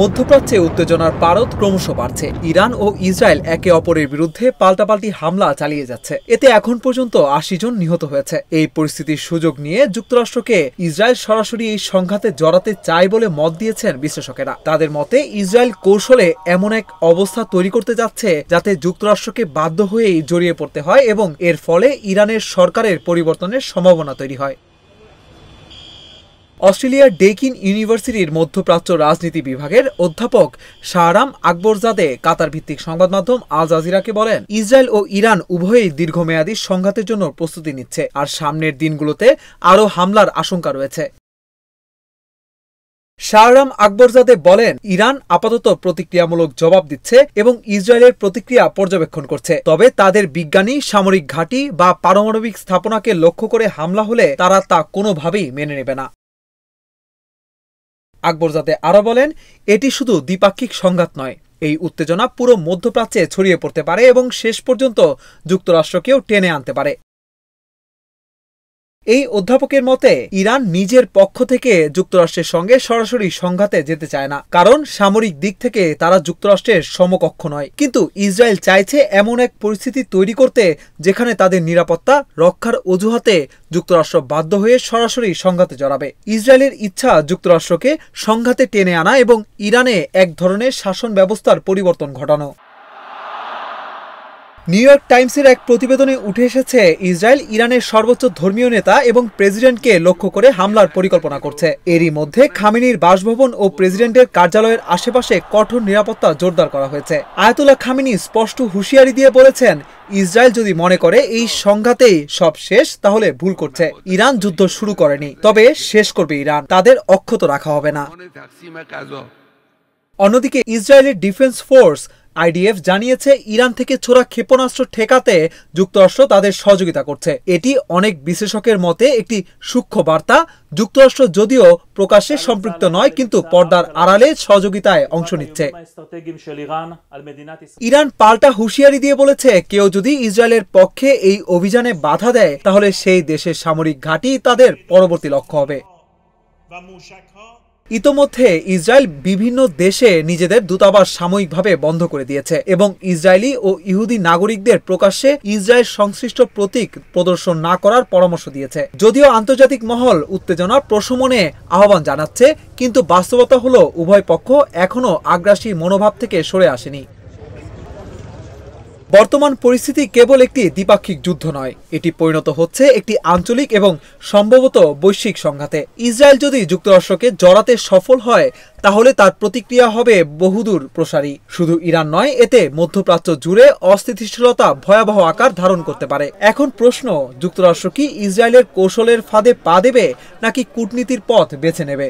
মধ্যপ্রাচ্যে উত্তেজনার পারদ ক্রমশ বাড়ছে। ইরান ও ইসরায়েল একে অপরের বিরুদ্ধে পাল্টাপাল্টি হামলা চালিয়ে যাচ্ছে। এতে এখন পর্যন্ত ৮০ জন নিহত হয়েছে। এই পরিস্থিতির সুযোগ নিয়ে যুক্তরাষ্ট্রকে ইসরায়েল সরাসরি এই সংঘাতে জড়াতে চায় বলে মত দিয়েছেন বিশ্লেষকেরা। তাদের মতে ইসরায়েল কৌশলে এমন এক অবস্থা তৈরি করতে যাচ্ছে যাতে যুক্তরাষ্ট্রকে বাধ্য হয়েই জড়িয়ে পড়তে হয় এবং এর ফলে ইরানের সরকারের পরিবর্তনের সম্ভাবনা তৈরি হয়। অস্ট্রেলিয়ার ডেকিন ইউনিভার্সিটির মধ্যপ্রাচ্য রাজনীতি বিভাগের অধ্যাপক শাহরাম আকবরজাদে কাতার ভিত্তিক সংবাদ মাধ্যম আল জাজিরাকে বলেন, ইসরায়েল ও ইরান উভয়ই দীর্ঘমেয়াদী সংঘাতের জন্য প্রস্তুতি নিচ্ছে, আর সামনের দিনগুলোতে আরও হামলার আশঙ্কা রয়েছে। শাহরাম আকবরজাদে বলেন, ইরান আপাতত প্রতিক্রিয়ামূলক জবাব দিচ্ছে এবং ইসরায়েলের প্রতিক্রিয়া পর্যবেক্ষণ করছে। তবে তাদের বিজ্ঞানী, সামরিক ঘাঁটি বা পারমাণবিক স্থাপনাকে লক্ষ্য করে হামলা হলে তারা তা কোনোভাবেই মেনে নেবে না। আকবরজাদে আরও বলেন, এটি শুধু দ্বিপাক্ষিক সংঘাত নয়, এই উত্তেজনা পুরো মধ্যপ্রাচ্যে ছড়িয়ে পড়তে পারে এবং শেষ পর্যন্ত যুক্তরাষ্ট্রকেও টেনে আনতে পারে। এই অধ্যাপকের মতে ইরান নিজের পক্ষ থেকে যুক্তরাষ্ট্রের সঙ্গে সরাসরি সংঘাতে যেতে চায় না, কারণ সামরিক দিক থেকে তারা যুক্তরাষ্ট্রের সমকক্ষ নয়। কিন্তু ইসরায়েল চাইছে এমন এক পরিস্থিতি তৈরি করতে যেখানে তাদের নিরাপত্তা রক্ষার অজুহাতে যুক্তরাষ্ট্র বাধ্য হয়ে সরাসরি সংঘাতে জড়াবে। ইসরায়েলের ইচ্ছা যুক্তরাষ্ট্রকে সংঘাতে টেনে আনা এবং ইরানে এক ধরনের শাসন ব্যবস্থার পরিবর্তন ঘটানো। নিউ ইয়র্ক টাইমসের এক প্রতিবেদনে উঠে এসেছে, ইসরায়েল ইরানের সর্বোচ্চ ধর্মীয় নেতা এবং প্রেসিডেন্টকে লক্ষ্য করে হামলার পরিকল্পনা করছে। এরই মধ্যে খামেনির বাসভবন ও প্রেসিডেন্টের কার্যালয়ের আশেপাশে কঠোর নিরাপত্তা জোরদার করা হয়েছে। আয়াতুল্লাহ খামেনি স্পষ্ট হুঁশিয়ারি দিয়ে বলেছেন, ইসরায়েল যদি মনে করে এই সংঘাতেই সব শেষ, তাহলে ভুল করছে। ইরান যুদ্ধ শুরু করেনি, তবে শেষ করবে ইরান, তাদের অক্ষত রাখা হবে না। অন্যদিকে ইসরায়েলের ডিফেন্স ফোর্স IDF জানিয়েছে, ইরান থেকে ছোড়া ক্ষেপণাস্ত্র ঠেকাতে যুক্তরাষ্ট্র তাদের সহযোগিতা করছে। এটি অনেক বিশ্লেষকের মতে একটি সূক্ষ্ম বার্তা। যুক্তরাষ্ট্র যদিও প্রকাশ্যে সম্পৃক্ত নয়, কিন্তু পর্দার আড়ালে সহযোগিতায় অংশ নিচ্ছে। ইরান পাল্টা হুঁশিয়ারি দিয়ে বলেছে, কেউ যদি ইসরায়েলের পক্ষে এই অভিযানে বাধা দেয়, তাহলে সেই দেশের সামরিক ঘাঁটি তাদের পরবর্তী লক্ষ্য হবে। ইতোমধ্যে ইসরায়েল বিভিন্ন দেশে নিজেদের দূতাবাস সাময়িকভাবে বন্ধ করে দিয়েছে এবং ইসরায়েলি ও ইহুদি নাগরিকদের প্রকাশ্যে ইসরায়েল সংশ্লিষ্ট প্রতীক প্রদর্শন না করার পরামর্শ দিয়েছে। যদিও আন্তর্জাতিক মহল উত্তেজনা প্রশমনে আহ্বান জানাচ্ছে, কিন্তু বাস্তবতা হলো উভয় পক্ষ এখনও আগ্রাসী মনোভাব থেকে সরে আসেনি। বর্তমান পরিস্থিতি কেবল একটি দ্বিপাক্ষিক যুদ্ধ নয়, এটি পরিণত হচ্ছে একটি আঞ্চলিক এবং সম্ভবত বৈশ্বিক সংঘাতে। ইসরায়েল যদি যুক্তরাষ্ট্রকে জড়াতে সফল হয়, তাহলে তার প্রতিক্রিয়া হবে বহুদূর প্রসারী। শুধু ইরান নয়, এতে মধ্যপ্রাচ্য জুড়ে অস্থিতিশীলতা ভয়াবহ আকার ধারণ করতে পারে। এখন প্রশ্ন, যুক্তরাষ্ট্র কি ইসরায়েলের কৌশলের ফাঁদে পা দেবে নাকি কূটনীতির পথ বেছে নেবে?